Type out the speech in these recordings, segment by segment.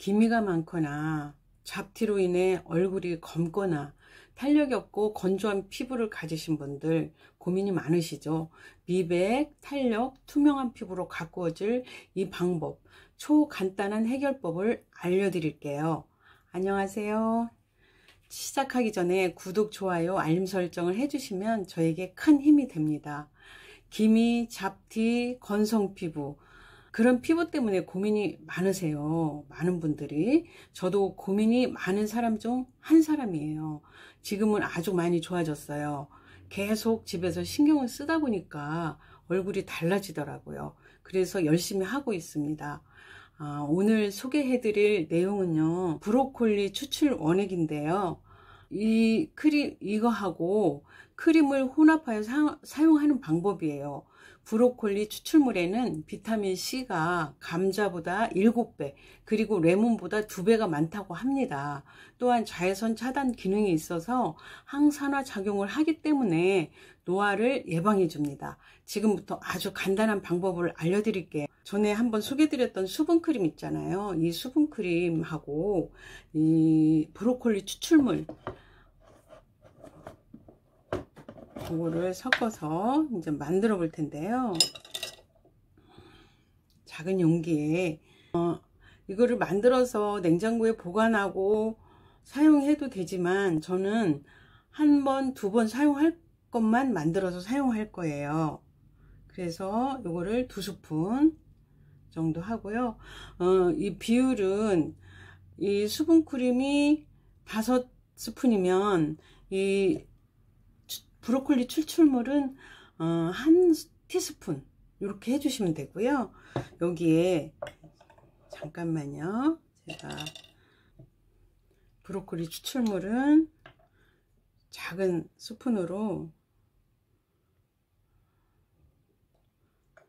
기미가 많거나 잡티로 인해 얼굴이 검거나 탄력이 없고 건조한 피부를 가지신 분들 고민이 많으시죠. 미백, 탄력, 투명한 피부로 가꾸어질 이 방법, 초간단한 해결법을 알려드릴게요. 안녕하세요. 시작하기 전에 구독, 좋아요, 알림 설정을 해주시면 저에게 큰 힘이 됩니다. 기미, 잡티, 건성 피부, 그런 피부 때문에 고민이 많으세요. 많은 분들이. 저도 고민이 많은 사람 중 한 사람이에요. 지금은 아주 많이 좋아졌어요. 계속 집에서 신경을 쓰다 보니까 얼굴이 달라지더라고요. 그래서 열심히 하고 있습니다. 오늘 소개해드릴 내용은요, 브로콜리 추출 원액인데요. 이 크림, 이거하고 크림을 혼합하여 사용하는 방법이에요. 브로콜리 추출물에는 비타민C가 감자보다 7배, 그리고 레몬보다 2배가 많다고 합니다. 또한 자외선 차단 기능이 있어서 항산화 작용을 하기 때문에 노화를 예방해 줍니다. 지금부터 아주 간단한 방법을 알려드릴게요. 전에 한번 소개드렸던 수분크림 있잖아요. 이 수분크림하고 이 브로콜리 추출물, 그거를 섞어서 이제 만들어 볼 텐데요. 작은 용기에 이거를 만들어서 냉장고에 보관하고 사용해도 되지만 저는 한 번, 2번 사용할 것만 만들어서 사용할 거예요. 그래서 이거를 2스푼 정도 하고요. 이 비율은 이 수분크림이 5스푼이면 이 브로콜리 추출물은 1티스푼 이렇게 해주시면 되고요. 여기에 잠깐만요. 제가 브로콜리 추출물은 작은 스푼으로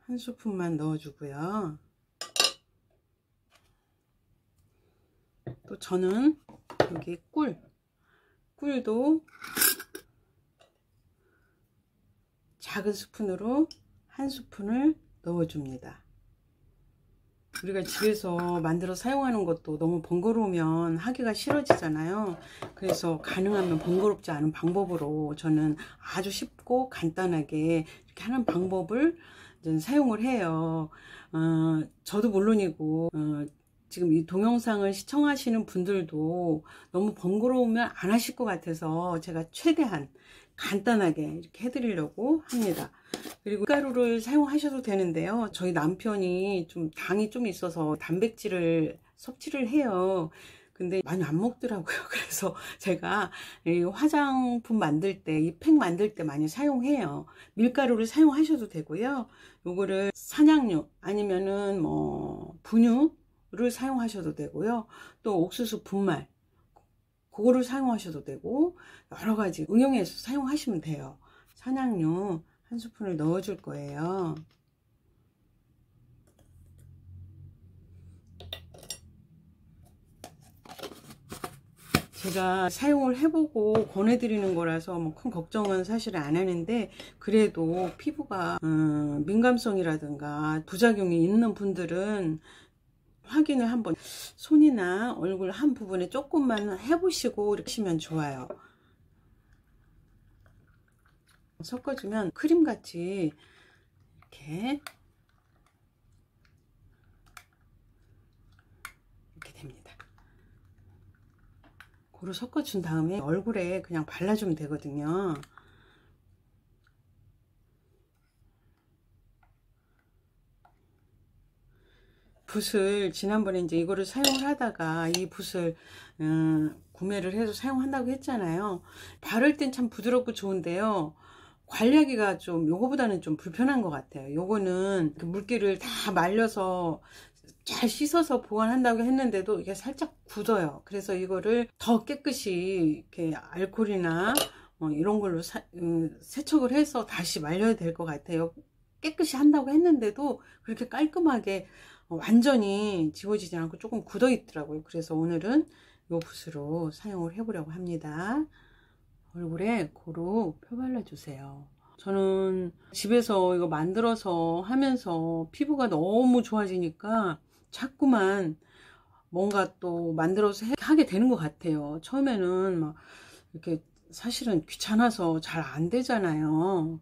1스푼만 넣어주고요. 또 저는 여기 꿀도 작은 스푼으로 1스푼을 넣어줍니다. 우리가 집에서 만들어 사용하는 것도 너무 번거로우면 하기가 싫어지잖아요. 그래서 가능하면 번거롭지 않은 방법으로 저는 아주 쉽고 간단하게 이렇게 하는 방법을 사용을 해요. 저도 물론이고 지금 이 동영상을 시청하시는 분들도 너무 번거로우면 안 하실 것 같아서 제가 최대한 간단하게 이렇게 해드리려고 합니다. 그리고 밀가루를 사용하셔도 되는데요. 저희 남편이 좀 당이 좀 있어서 단백질을 섭취를 해요. 근데 많이 안 먹더라고요. 그래서 제가 이 화장품 만들 때, 이 팩 만들 때 많이 사용해요. 밀가루를 사용하셔도 되고요. 요거를 산양유 아니면은 뭐 분유를 사용하셔도 되고요. 또 옥수수 분말, 그거를 사용하셔도 되고 여러 가지 응용해서 사용하시면 돼요. 산양유 1스푼을 넣어 줄 거예요. 제가 사용을 해보고 권해드리는 거라서 뭐 큰 걱정은 사실 안 하는데, 그래도 피부가 민감성이라든가 부작용이 있는 분들은 확인을 한번 손이나 얼굴 한 부분에 조금만 해보시고 이렇게 하시면 좋아요. 섞어주면 크림같이 이렇게 됩니다. 고루 섞어준 다음에 얼굴에 그냥 발라주면 되거든요. 붓을 지난번에 이제 이거를 사용을 하다가 이 붓을 구매를 해서 사용한다고 했잖아요. 바를 땐 참 부드럽고 좋은데요, 관리하기가 좀 요거보다는 좀 불편한 것 같아요. 요거는 그 물기를 다 말려서 잘 씻어서 보관한다고 했는데도 이게 살짝 굳어요. 그래서 이거를 더 깨끗이 이렇게 알코올이나 이런 걸로 세척을 해서 다시 말려야 될 것 같아요. 깨끗이 한다고 했는데도 그렇게 깔끔하게 완전히 지워지지 않고 조금 굳어 있더라고요. 그래서 오늘은 요 붓으로 사용을 해보려고 합니다. 얼굴에 고루 펴발라 주세요. 저는 집에서 이거 만들어서 하면서 피부가 너무 좋아지니까 자꾸만 뭔가 또 만들어서 하게 되는 것 같아요. 처음에는 막 이렇게 사실은 귀찮아서 잘 안 되잖아요.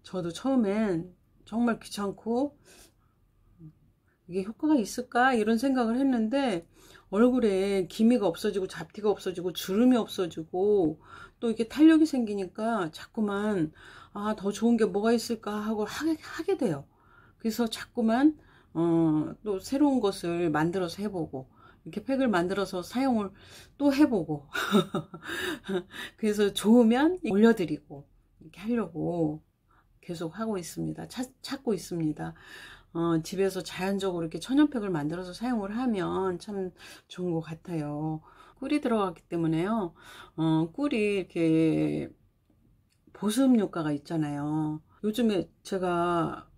저도 처음엔 정말 귀찮고 이게 효과가 있을까 이런 생각을 했는데 얼굴에 기미가 없어지고 잡티가 없어지고 주름이 없어지고 또 이게 탄력이 생기니까 자꾸만 더 좋은 게 뭐가 있을까 하고 하게 돼요. 그래서 자꾸만 또 새로운 것을 만들어서 해보고 이렇게 팩을 만들어서 사용을 또 해보고 그래서 좋으면 올려드리고 이렇게 하려고 계속 하고 있습니다. 찾고 있습니다. 집에서 자연적으로 이렇게 천연팩을 만들어서 사용을 하면 참 좋은 것 같아요. 꿀이 들어갔기 때문에요. 꿀이 이렇게 보습 효과가 있잖아요. 요즘에 제가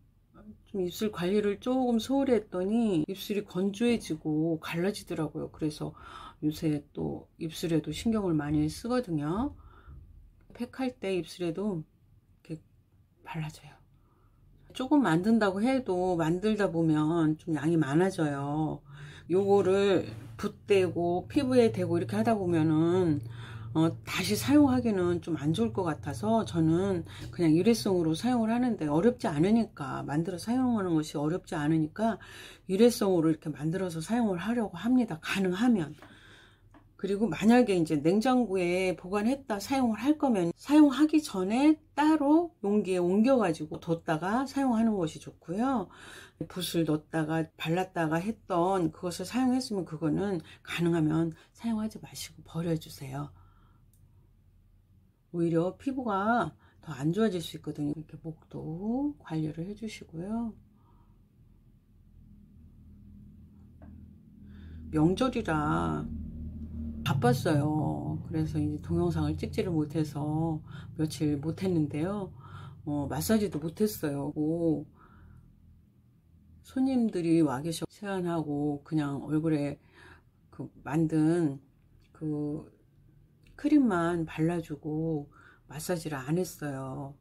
좀 입술 관리를 조금 소홀히 했더니 입술이 건조해지고 갈라지더라고요. 그래서 요새 또 입술에도 신경을 많이 쓰거든요. 팩할 때 입술에도 이렇게 발라줘요. 조금 만든다고 해도 만들다 보면 좀 양이 많아져요. 요거를 붓대고 피부에 대고 이렇게 하다 보면은 다시 사용하기는 좀 안 좋을 것 같아서 저는 그냥 일회성으로 사용을 하는데 어렵지 않으니까 만들어 사용하는 것이 어렵지 않으니까 일회성으로 이렇게 만들어서 사용을 하려고 합니다. 가능하면. 그리고 만약에 이제 냉장고에 보관했다 사용을 할 거면 사용하기 전에 따로 용기에 옮겨 가지고 뒀다가 사용하는 것이 좋고요. 붓을 넣었다가 발랐다가 했던 그것을 사용했으면 그거는 가능하면 사용하지 마시고 버려주세요. 오히려 피부가 더 안 좋아질 수 있거든요. 이렇게 목도 관리를 해주시고요. 명절이라 바빴어요. 그래서 이제 동영상을 찍지를 못해서 며칠 못했는데요. 마사지도 못했어요. 손님들이 와 계셔 세안하고 그냥 얼굴에 그 만든 그 크림만 발라주고 마사지를 안 했어요.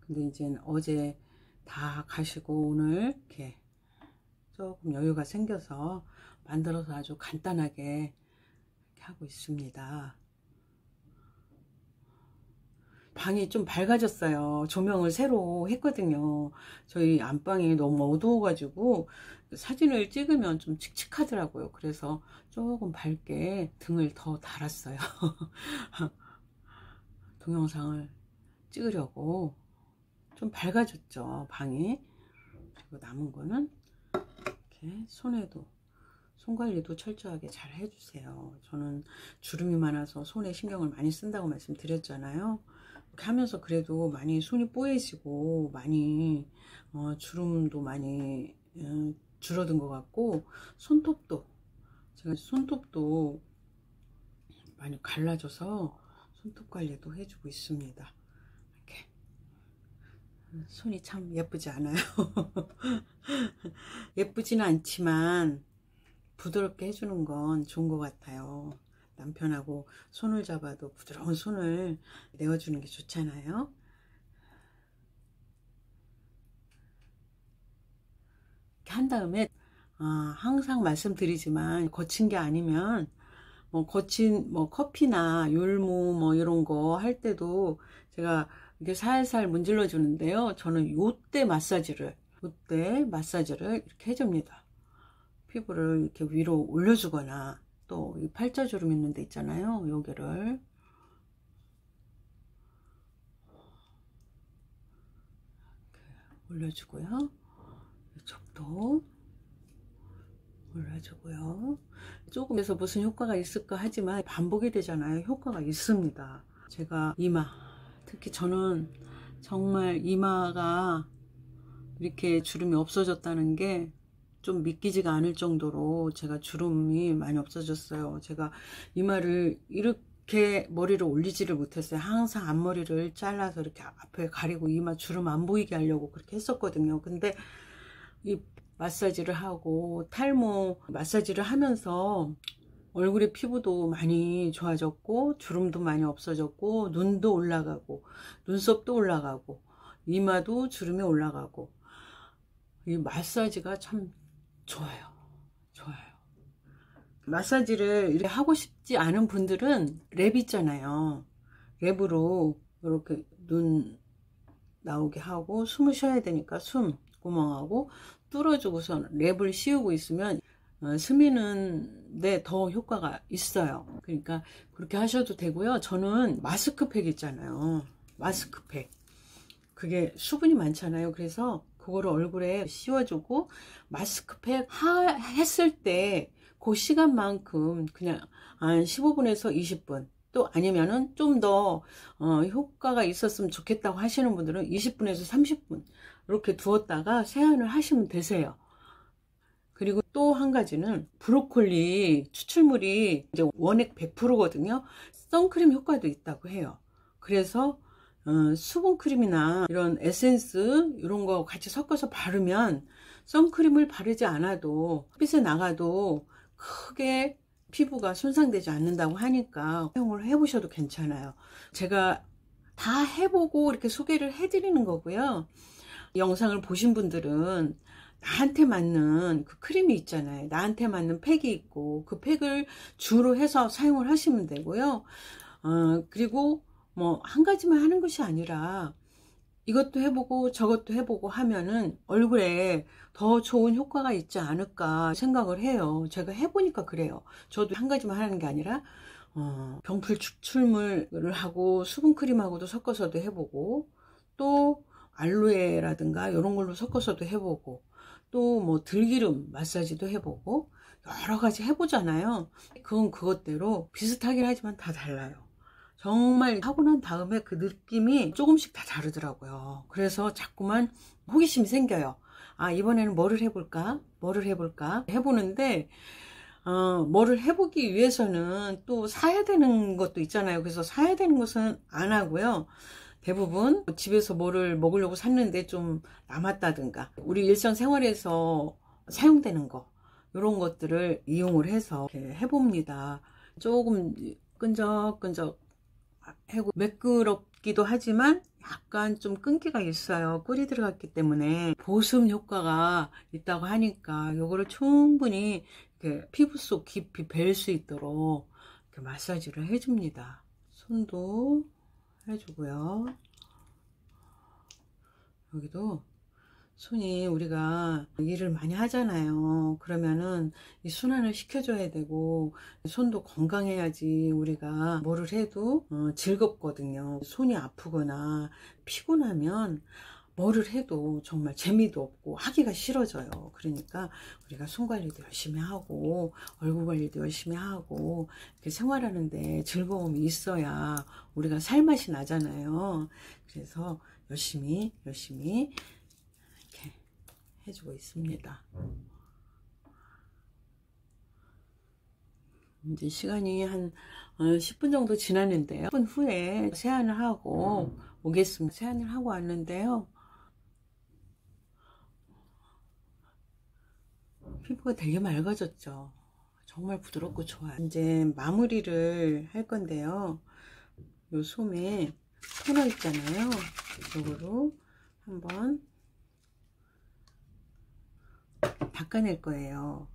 근데 이제 어제 다 가시고 오늘 이렇게 조금 여유가 생겨서 만들어서 아주 간단하게 하고 있습니다. 방이 좀 밝아졌어요. 조명을 새로 했거든요. 저희 안방이 너무 어두워 가지고 사진을 찍으면 좀 칙칙하더라고요. 그래서 조금 밝게 등을 더 달았어요. 동영상을 찍으려고. 좀 밝아졌죠, 방이. 그리고 남은 거는 이렇게 손 관리도 철저하게 잘 해주세요. 저는 주름이 많아서 손에 신경을 많이 쓴다고 말씀드렸잖아요. 이렇게 하면서 그래도 많이 손이 뽀얘지고 많이 주름도 많이 줄어든 것 같고 제가 손톱도 많이 갈라져서 손톱 관리도 해주고 있습니다. 이렇게 손이 참 예쁘지 않아요? 예쁘지는 않지만 부드럽게 해주는 건 좋은 것 같아요. 남편하고 손을 잡아도 부드러운 손을 내어주는 게 좋잖아요. 이렇게 한 다음에 항상 말씀드리지만 거친 게 아니면 거친 커피나 율무 이런 거 할 때도 제가 이렇게 살살 문질러 주는데요. 저는 요때 마사지를 이렇게 해줍니다. 피부를 이렇게 위로 올려주거나 또 이 팔자주름 있는 데 있잖아요. 여기를 올려주고요. 이쪽도 올려주고요. 조금 해서 무슨 효과가 있을까 하지만 반복이 되잖아요. 효과가 있습니다. 제가 이마, 특히 저는 정말 이마가 이렇게 주름이 없어졌다는 게 좀 믿기지가 않을 정도로 제가 주름이 많이 없어졌어요. 제가 이마를 이렇게 머리를 올리지를 못했어요. 항상 앞머리를 잘라서 이렇게 앞에 가리고 이마 주름 안 보이게 하려고 그렇게 했었거든요. 근데 이 마사지를 하고 탈모 마사지를 하면서 얼굴의 피부도 많이 좋아졌고 주름도 많이 없어졌고 눈도 올라가고 눈썹도 올라가고 이마도 주름이 올라가고 이 마사지가 참 좋아요. 마사지를 이렇게 하고 싶지 않은 분들은 랩 있잖아요. 랩으로 이렇게 눈 나오게 하고 숨을 쉬어야 되니까 숨 구멍하고 뚫어주고서 랩을 씌우고 있으면 스미는데 더 효과가 있어요. 그러니까 그렇게 하셔도 되고요. 저는 마스크팩 있잖아요. 마스크팩. 그게 수분이 많잖아요. 그래서 그거를 얼굴에 씌워주고 마스크팩 했을 때 그 시간만큼 그냥 한 15분에서 20분 또 아니면은 좀 더 효과가 있었으면 좋겠다고 하시는 분들은 20분에서 30분 이렇게 두었다가 세안을 하시면 되세요. 그리고 또 한 가지는 브로콜리 추출물이 이제 원액 100%거든요. 선크림 효과도 있다고 해요. 그래서 수분크림이나 이런 에센스 이런 거 같이 섞어서 바르면 선크림을 바르지 않아도 햇빛에 나가도 크게 피부가 손상되지 않는다고 하니까 사용을 해보셔도 괜찮아요. 제가 다 해보고 이렇게 소개를 해드리는 거고요. 영상을 보신 분들은 나한테 맞는 그 크림이 있잖아요. 나한테 맞는 팩이 있고 그 팩을 주로 해서 사용을 하시면 되고요. 그리고 뭐 한 가지만 하는 것이 아니라 이것도 해보고 저것도 해보고 하면은 얼굴에 더 좋은 효과가 있지 않을까 생각을 해요. 제가 해보니까 그래요. 저도 한 가지만 하는 게 아니라 병풀 추출물을 하고 수분크림하고도 섞어서도 해보고 또 알로에라든가 이런 걸로 섞어서도 해보고 또 뭐 들기름 마사지도 해보고 여러 가지 해보잖아요. 그건 그것대로 비슷하긴 하지만 다 달라요. 정말 하고 난 다음에 그 느낌이 조금씩 다 다르더라고요. 그래서 자꾸만 호기심이 생겨요. 아, 이번에는 뭐를 해볼까? 뭐를 해볼까? 해보는데 뭐를 해보기 위해서는 또 사야 되는 것도 있잖아요. 그래서 사야 되는 것은 안 하고요. 대부분 집에서 뭐를 먹으려고 샀는데 좀 남았다든가 우리 일상생활에서 사용되는 거 이런 것들을 이용을 해서 이렇게 해봅니다. 조금 끈적끈적 하고 매끄럽기도 하지만 약간 좀 끈기가 있어요. 꿀이 들어갔기 때문에 보습 효과가 있다고 하니까 요거를 충분히 이렇게 피부 속 깊이 뵐 수 있도록 이렇게 마사지를 해줍니다. 손도 해주고요. 여기도 손이 우리가 일을 많이 하잖아요. 그러면은 이 순환을 시켜줘야 되고 손도 건강해야지 우리가 뭐를 해도 즐겁거든요. 손이 아프거나 피곤하면 뭐를 해도 정말 재미도 없고 하기가 싫어져요. 그러니까 우리가 손 관리도 열심히 하고 얼굴 관리도 열심히 하고 이렇게 생활하는데 즐거움이 있어야 우리가 살맛이 나잖아요. 그래서 열심히 이렇게 해주고 있습니다. 이제 시간이 한 10분 정도 지났는데요. 10분 후에 세안을 하고 오겠습니다. 세안을 하고 왔는데요. 피부가 되게 맑아졌죠. 정말 부드럽고 좋아요. 이제 마무리를 할 건데요. 요 솜에 토너 있잖아요. 이거로 한번 닦아낼 거예요.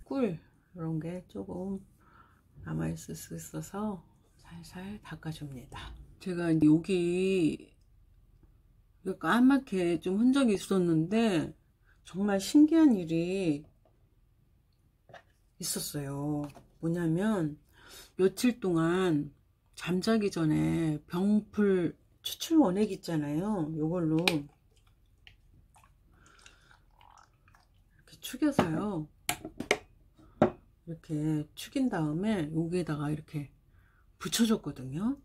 꿀 이런 게 조금 남아있을 수 있어서 살살 닦아줍니다. 제가 여기 까맣게 좀 흔적이 있었는데 정말 신기한 일이 있었어요. 뭐냐면 며칠 동안 잠자기 전에 병풀 추출 원액 있잖아요. 요걸로 이렇게 축여서요. 이렇게 축인 다음에 여기에다가 이렇게 붙여줬거든요.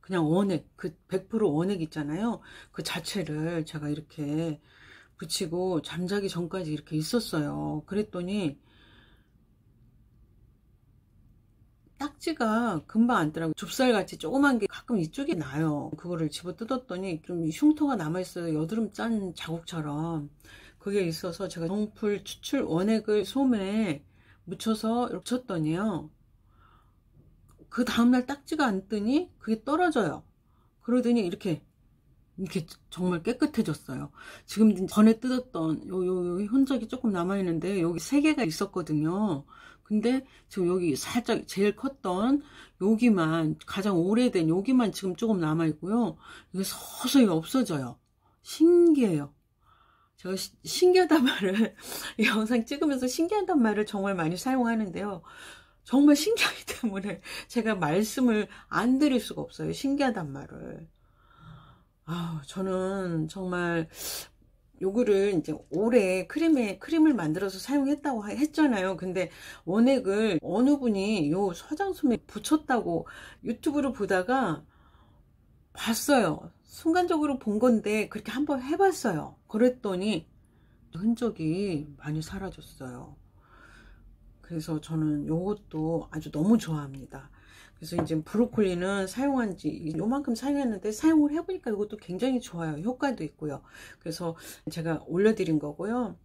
그냥 원액, 그 100% 원액 있잖아요. 그 자체를 제가 이렇게 붙이고 잠자기 전까지 이렇게 있었어요. 그랬더니 딱지가 금방 안 더라고요. 좁쌀같이 조그만 게 가끔 이쪽에 나요. 그거를 집어 뜯었더니 좀 흉터가 남아있어요. 여드름 짠 자국처럼. 그게 있어서 제가 병풀 추출 원액을 솜에 묻혀서 이렇게 쳤더니요. 그 다음날 딱지가 안 뜨니 그게 떨어져요. 그러더니 이렇게 이렇게 정말 깨끗해졌어요. 지금 전에 뜯었던 요 흔적이 조금 남아있는데 여기 3개가 있었거든요. 근데 지금 여기 살짝 제일 컸던 여기만, 가장 오래된 여기만 지금 조금 남아있고요. 이게 서서히 없어져요. 신기해요. 제가 신기하단 말을 이 영상 찍으면서 신기하단 말을 정말 많이 사용하는데요. 정말 신기하기 때문에 제가 말씀을 안 드릴 수가 없어요. 신기하단 말을. 저는 정말 요거를 이제 올해 크림을 만들어서 사용했다고 했잖아요. 근데 원액을 어느 분이 요 화장솜에 붙였다고 유튜브로 보다가 봤어요. 순간적으로 본 건데 그렇게 한번 해봤어요. 그랬더니 흔적이 많이 사라졌어요. 그래서 저는 요것도 아주 너무 좋아합니다. 그래서 이제 브로콜리는 사용한 지 요만큼 사용했는데 사용을 해보니까 이것도 굉장히 좋아요. 효과도 있고요. 그래서 제가 올려드린 거고요.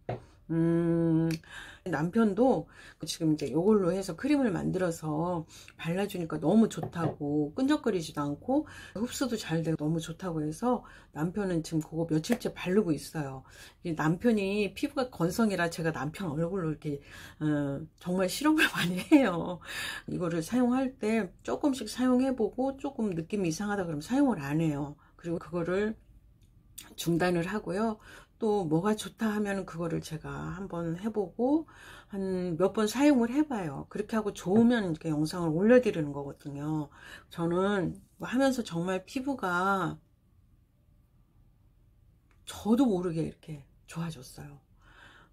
남편도 지금 이제 이걸로 해서 크림을 만들어서 발라주니까 너무 좋다고, 끈적거리지도 않고 흡수도 잘 되고 너무 좋다고 해서 남편은 지금 그거 며칠째 바르고 있어요. 남편이 피부가 건성이라 제가 남편 얼굴로 이렇게 정말 실험을 많이 해요. 이거를 사용할 때 조금씩 사용해보고 조금 느낌이 이상하다 그러면 사용을 안 해요. 그리고 그거를 중단을 하고요. 또 뭐가 좋다 하면 그거를 제가 한번 해보고 한 몇 번 사용을 해봐요. 그렇게 하고 좋으면 이렇게 영상을 올려드리는 거거든요. 저는 하면서 정말 피부가 저도 모르게 이렇게 좋아졌어요.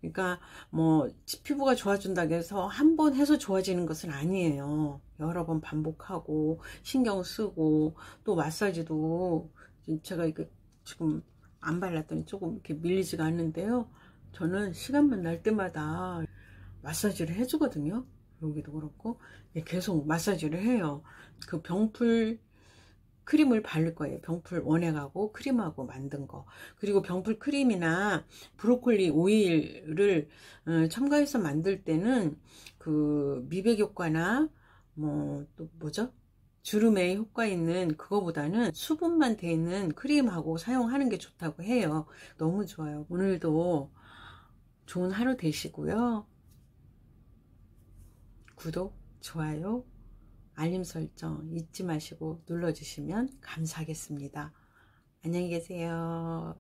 그러니까 뭐 피부가 좋아진다고 해서 한 번 해서 좋아지는 것은 아니에요. 여러 번 반복하고 신경 쓰고 또 마사지도 제가 이거 지금 안 발랐더니 조금 이렇게 밀리지가 않는데요. 저는 시간만 날 때마다 마사지를 해주거든요. 여기도 그렇고 계속 마사지를 해요. 그 병풀 크림을 바를 거예요. 병풀 원액하고 크림하고 만든 거. 그리고 병풀 크림이나 브로콜리 오일을 첨가해서 만들 때는 그 미백 효과나 뭐 또 뭐죠? 주름에 효과 있는 그거보다는 수분만 돼 있는 크림하고 사용하는 게 좋다고 해요. 너무 좋아요. 오늘도 좋은 하루 되시고요. 구독, 좋아요, 알림 설정 잊지 마시고 눌러주시면 감사하겠습니다. 안녕히 계세요.